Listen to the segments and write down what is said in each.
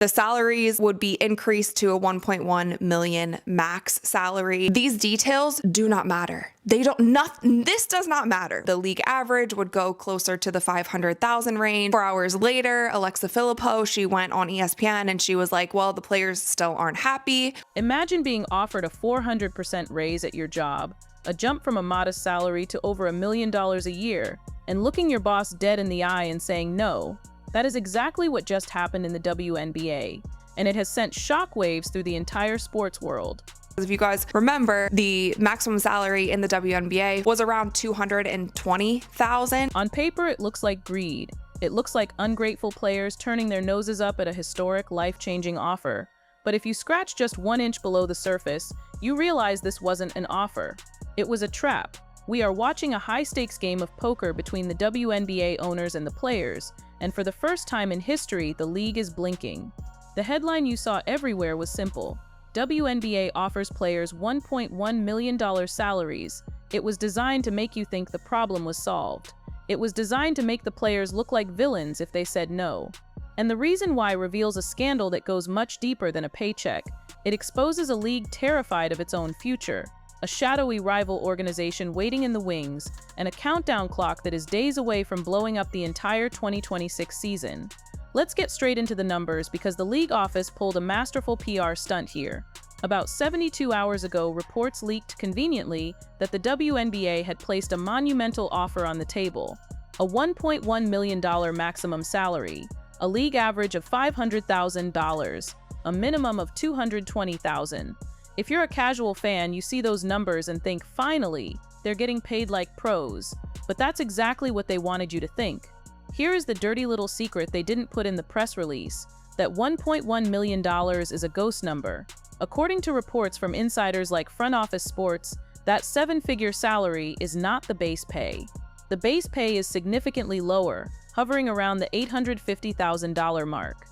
The salaries would be increased to a 1.1 million max salary. These details do not matter. This does not matter. The league average would go closer to the 500,000 range. 4 hours later, Alexa Filippo, she went on ESPN and she was like, well, the players still aren't happy. Imagine being offered a 400% raise at your job, a jump from a modest salary to over $1 million a year, and looking your boss dead in the eye and saying no. That is exactly what just happened in the WNBA, and it has sent shockwaves through the entire sports world. If you guys remember, the maximum salary in the WNBA was around $220,000. On paper, it looks like greed. It looks like ungrateful players turning their noses up at a historic, life-changing offer. But if you scratch just 1 inch below the surface, you realize this wasn't an offer. It was a trap. We are watching a high-stakes game of poker between the WNBA owners and the players, and for the first time in history, the league is blinking. The headline you saw everywhere was simple. WNBA offers players $1.1 million salaries. It was designed to make you think the problem was solved. It was designed to make the players look like villains if they said no. And the reason why reveals a scandal that goes much deeper than a paycheck. It exposes a league terrified of its own future, a shadowy rival organization waiting in the wings, and a countdown clock that is days away from blowing up the entire 2026 season. Let's get straight into the numbers because the league office pulled a masterful PR stunt here. About 72 hours ago, reports leaked conveniently that the WNBA had placed a monumental offer on the table, a $1.1 million maximum salary, a league average of $500,000, a minimum of $220,000. If you're a casual fan, you see those numbers and think, finally, they're getting paid like pros. But that's exactly what they wanted you to think. Here is the dirty little secret they didn't put in the press release, that $1.1 million is a ghost number. According to reports from insiders like Front Office Sports, that 7-figure salary is not the base pay. The base pay is significantly lower, hovering around the $850,000 mark.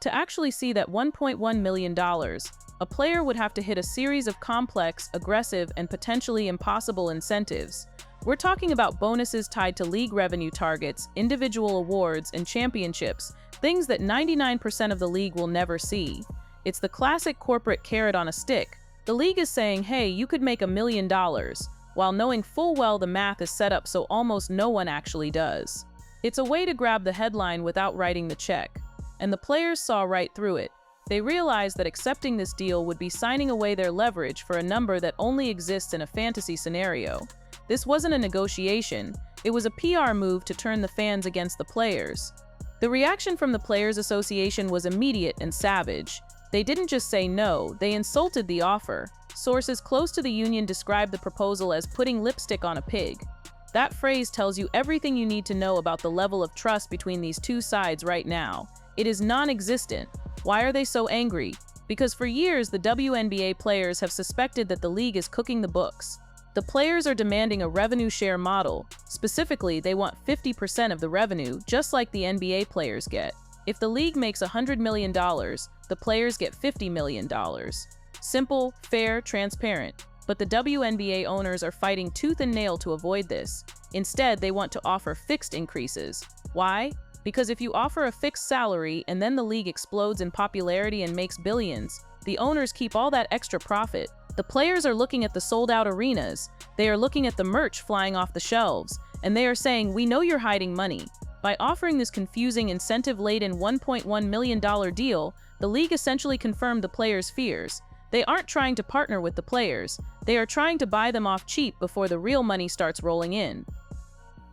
To actually see that $1.1 million, a player would have to hit a series of complex, aggressive, and potentially impossible incentives. We're talking about bonuses tied to league revenue targets, individual awards, and championships, things that 99% of the league will never see. It's the classic corporate carrot on a stick. The league is saying, hey, you could make $1 million, while knowing full well the math is set up so almost no one actually does. It's a way to grab the headline without writing the check. And the players saw right through it. They realized that accepting this deal would be signing away their leverage for a number that only exists in a fantasy scenario. This wasn't a negotiation, it was a PR move to turn the fans against the players. The reaction from the Players Association was immediate and savage. They didn't just say no, they insulted the offer. Sources close to the union described the proposal as putting lipstick on a pig. That phrase tells you everything you need to know about the level of trust between these two sides right now. It is non-existent. Why are they so angry? Because for years, the WNBA players have suspected that the league is cooking the books. The players are demanding a revenue share model. Specifically, they want 50% of the revenue, just like the NBA players get. If the league makes $100 million, the players get $50 million. Simple, fair, transparent. But the WNBA owners are fighting tooth and nail to avoid this. Instead, they want to offer fixed increases. Why? Because if you offer a fixed salary and then the league explodes in popularity and makes billions, the owners keep all that extra profit. The players are looking at the sold-out arenas, they are looking at the merch flying off the shelves, and they are saying, we know you're hiding money. By offering this confusing, incentive-laden $1.1 million deal, the league essentially confirmed the players' fears. They aren't trying to partner with the players, they are trying to buy them off cheap before the real money starts rolling in.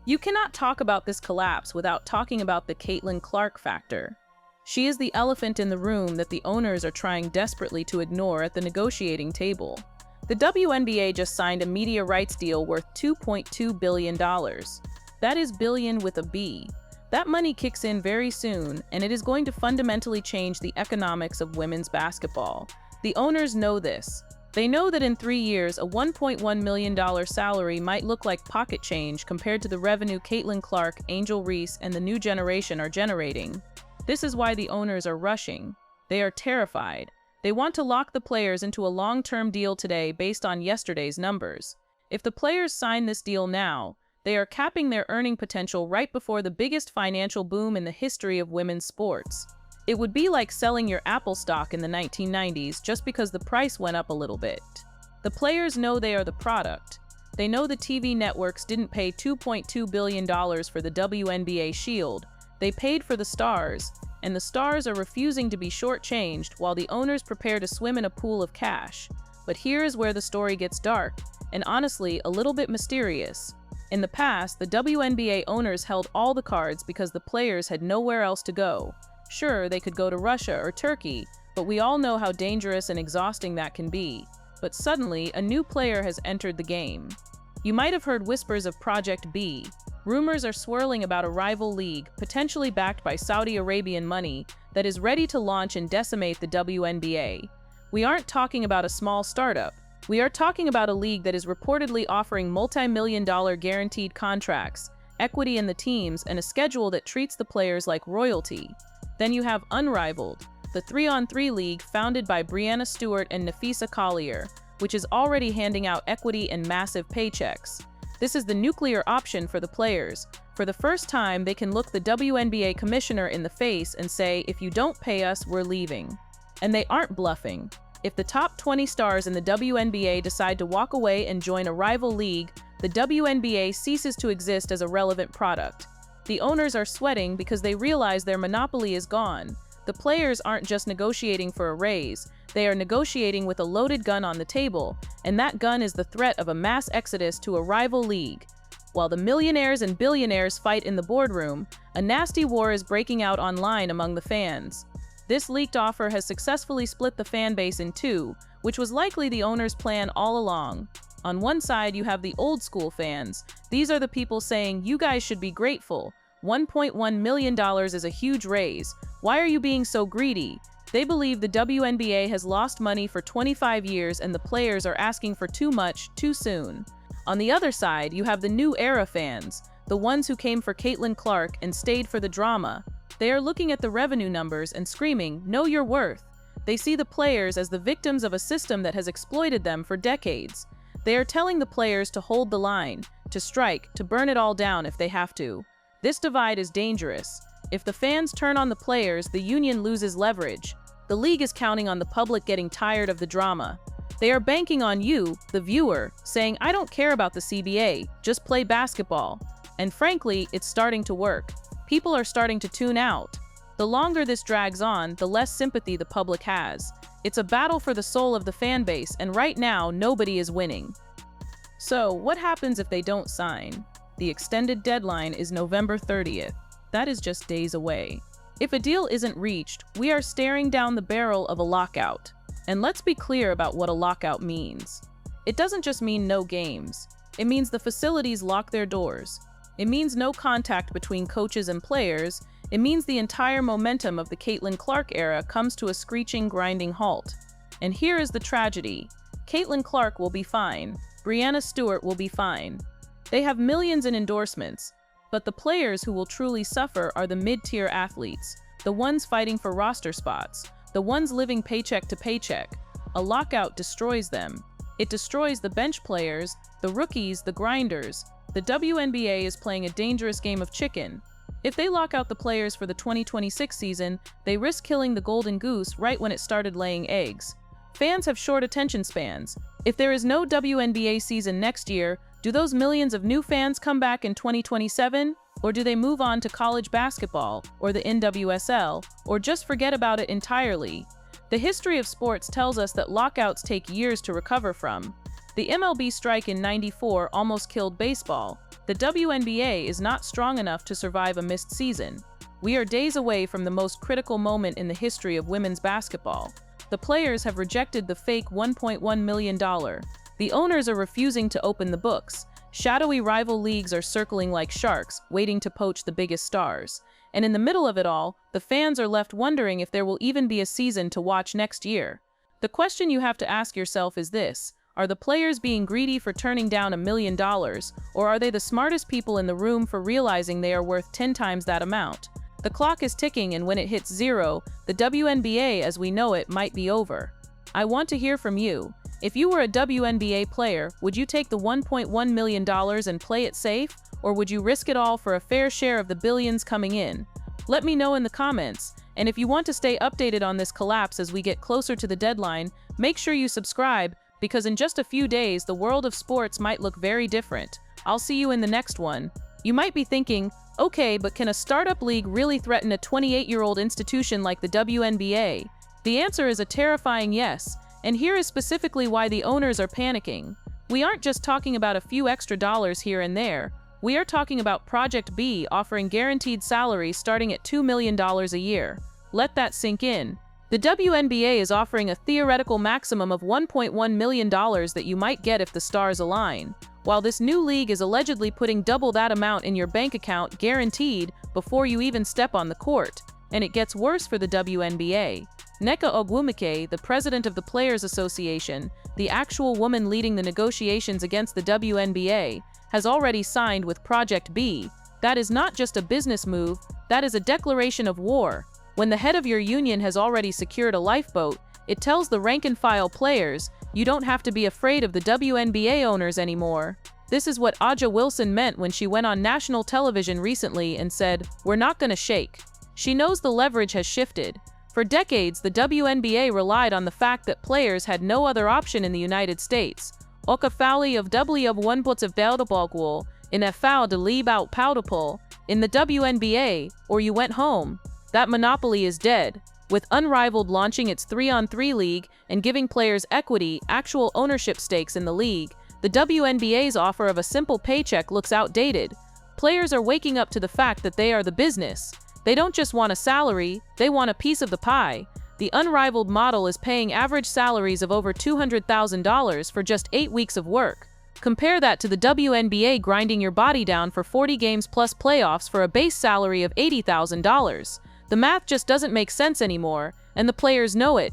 You cannot talk about this collapse without talking about the Caitlin Clark factor. She is the elephant in the room that the owners are trying desperately to ignore at the negotiating table. The WNBA just signed a media rights deal worth $2.2 billion. That is billion with a B. That money kicks in very soon, and it is going to fundamentally change the economics of women's basketball. The owners know this. They know that in 3 years, a $1.1 million salary might look like pocket change compared to the revenue Caitlin Clark, Angel Reese, and the new generation are generating. This is why the owners are rushing. They are terrified. They want to lock the players into a long-term deal today based on yesterday's numbers. If the players sign this deal now, they are capping their earning potential right before the biggest financial boom in the history of women's sports. It would be like selling your Apple stock in the 1990s just because the price went up a little bit. The players know they are the product. They know the TV networks didn't pay $2.2 billion for the WNBA Shield. They paid for the stars, and the stars are refusing to be shortchanged while the owners prepare to swim in a pool of cash. But here is where the story gets dark, and honestly, a little bit mysterious. In the past, the WNBA owners held all the cards because the players had nowhere else to go. Sure, they could go to Russia or Turkey, but we all know how dangerous and exhausting that can be. But suddenly, a new player has entered the game. You might have heard whispers of Project B. Rumors are swirling about a rival league, potentially backed by Saudi Arabian money, that is ready to launch and decimate the WNBA. We aren't talking about a small startup. We are talking about a league that is reportedly offering multi-million-dollar guaranteed contracts, equity in the teams, and a schedule that treats the players like royalty. Then you have Unrivaled, the 3-on-3 league founded by Breanna Stewart and Nafisa Collier, which is already handing out equity and massive paychecks. This is the nuclear option for the players. For the first time, they can look the WNBA commissioner in the face and say, if you don't pay us, we're leaving. And they aren't bluffing. If the top 20 stars in the WNBA decide to walk away and join a rival league, the WNBA ceases to exist as a relevant product. The owners are sweating because they realize their monopoly is gone. The players aren't just negotiating for a raise, they are negotiating with a loaded gun on the table, and that gun is the threat of a mass exodus to a rival league. While the millionaires and billionaires fight in the boardroom, a nasty war is breaking out online among the fans. This leaked offer has successfully split the fan base in two, which was likely the owner's plan all along. On one side, you have the old school fans. These are the people saying, you guys should be grateful. $1.1 million is a huge raise. Why are you being so greedy? They believe the WNBA has lost money for 25 years and the players are asking for too much, too soon. On the other side, you have the new era fans, the ones who came for Caitlin Clark and stayed for the drama. They are looking at the revenue numbers and screaming, know your worth. They see the players as the victims of a system that has exploited them for decades. They are telling the players to hold the line, to strike, to burn it all down if they have to. This divide is dangerous. If the fans turn on the players, the union loses leverage. The league is counting on the public getting tired of the drama. They are banking on you, the viewer, saying, I don't care about the CBA, just play basketball. And frankly, it's starting to work. People are starting to tune out. The longer this drags on, the less sympathy the public has. It's a battle for the soul of the fan base, and right now, nobody is winning. So, what happens if they don't sign? The extended deadline is November 30th. That is just days away. If a deal isn't reached, we are staring down the barrel of a lockout. And let's be clear about what a lockout means. It doesn't just mean no games. It means the facilities lock their doors. It means no contact between coaches and players. It means the entire momentum of the Caitlin Clark era comes to a screeching, grinding halt. And here is the tragedy. Caitlin Clark will be fine. Breanna Stewart will be fine. They have millions in endorsements. But the players who will truly suffer are the mid-tier athletes, the ones fighting for roster spots, the ones living paycheck to paycheck. A lockout destroys them. It destroys the bench players, the rookies, the grinders. The WNBA is playing a dangerous game of chicken. If they lock out the players for the 2026 season, they risk killing the golden goose right when it started laying eggs. Fans have short attention spans. If there is no WNBA season next year, do those millions of new fans come back in 2027? Or do they move on to college basketball, or the NWSL, or just forget about it entirely? The history of sports tells us that lockouts take years to recover from. The MLB strike in '94 almost killed baseball. The WNBA is not strong enough to survive a missed season. We are days away from the most critical moment in the history of women's basketball. The players have rejected the fake $1.1 million. The owners are refusing to open the books. Shadowy rival leagues are circling like sharks, waiting to poach the biggest stars. And in the middle of it all, the fans are left wondering if there will even be a season to watch next year. The question you have to ask yourself is this: are the players being greedy for turning down $1 million, or are they the smartest people in the room for realizing they are worth 10 times that amount? The clock is ticking, and when it hits zero, the WNBA as we know it might be over. I want to hear from you. If you were a WNBA player, would you take the $1.1 million and play it safe, or would you risk it all for a fair share of the billions coming in? Let me know in the comments. And if you want to stay updated on this collapse as we get closer to the deadline, make sure you subscribe, because in just a few days, the world of sports might look very different. I'll see you in the next one. You might be thinking, okay, but can a startup league really threaten a 28-year-old institution like the WNBA? The answer is a terrifying yes, and here is specifically why the owners are panicking. We aren't just talking about a few extra dollars here and there. We are talking about Project B offering guaranteed salaries starting at $2 million a year. Let that sink in. The WNBA is offering a theoretical maximum of $1.1 million that you might get if the stars align, while this new league is allegedly putting double that amount in your bank account guaranteed before you even step on the court. And it gets worse for the WNBA. Nneka Ogwumike, the president of the Players Association, the actual woman leading the negotiations against the WNBA, has already signed with Project B. That is not just a business move, that is a declaration of war. When the head of your union has already secured a lifeboat, it tells the rank-and-file players, you don't have to be afraid of the WNBA owners anymore. This is what Aja Wilson meant when she went on national television recently and said, "We're not gonna shake." She knows the leverage has shifted. For decades, the WNBA relied on the fact that players had no other option in the United States. Okafali of W1 in FL de Lieb out Powderpool, in the WNBA, or you went home. That monopoly is dead. With Unrivaled launching its 3-on-3 league and giving players equity, actual ownership stakes in the league, the WNBA's offer of a simple paycheck looks outdated. Players are waking up to the fact that they are the business. They don't just want a salary, they want a piece of the pie. The Unrivaled model is paying average salaries of over $200,000 for just 8 weeks of work. Compare that to the WNBA grinding your body down for 40 games plus playoffs for a base salary of $80,000. The math just doesn't make sense anymore, and the players know it.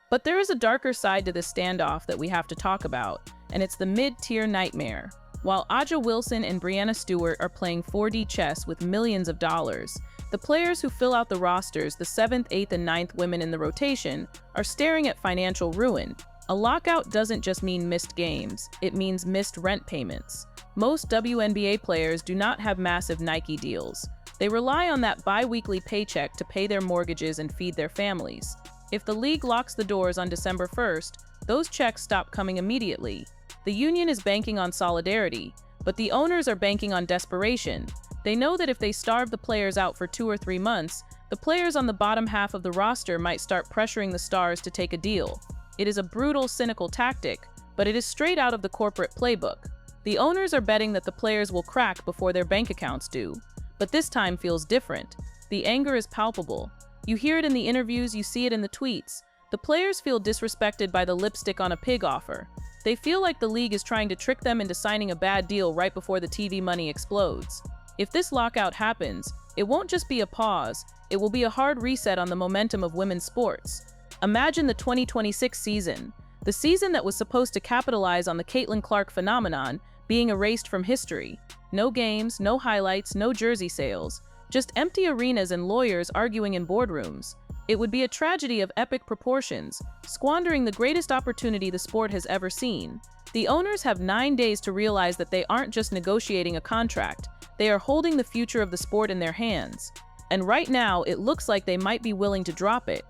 But there is a darker side to this standoff that we have to talk about, and it's the mid-tier nightmare. While Aja Wilson and Breanna Stewart are playing 4D chess with millions of dollars, the players who fill out the rosters, the 7th, 8th, and 9th women in the rotation, are staring at financial ruin. A lockout doesn't just mean missed games, it means missed rent payments. Most WNBA players do not have massive Nike deals. They rely on that bi-weekly paycheck to pay their mortgages and feed their families. If the league locks the doors on December 1st, those checks stop coming immediately. The union is banking on solidarity, but the owners are banking on desperation. They know that if they starve the players out for 2 or 3 months, the players on the bottom half of the roster might start pressuring the stars to take a deal. It is a brutal, cynical tactic, but it is straight out of the corporate playbook. The owners are betting that the players will crack before their bank accounts do. But this time feels different. The anger is palpable. You hear it in the interviews, you see it in the tweets. The players feel disrespected by the lipstick on a pig offer. They feel like the league is trying to trick them into signing a bad deal right before the TV money explodes. If this lockout happens, it won't just be a pause, it will be a hard reset on the momentum of women's sports. Imagine the 2026 season, the season that was supposed to capitalize on the Caitlin Clark phenomenon, being erased from history. No games, no highlights, no jersey sales, just empty arenas and lawyers arguing in boardrooms. It would be a tragedy of epic proportions, squandering the greatest opportunity the sport has ever seen. The owners have 9 days to realize that they aren't just negotiating a contract, they are holding the future of the sport in their hands. And right now, it looks like they might be willing to drop it.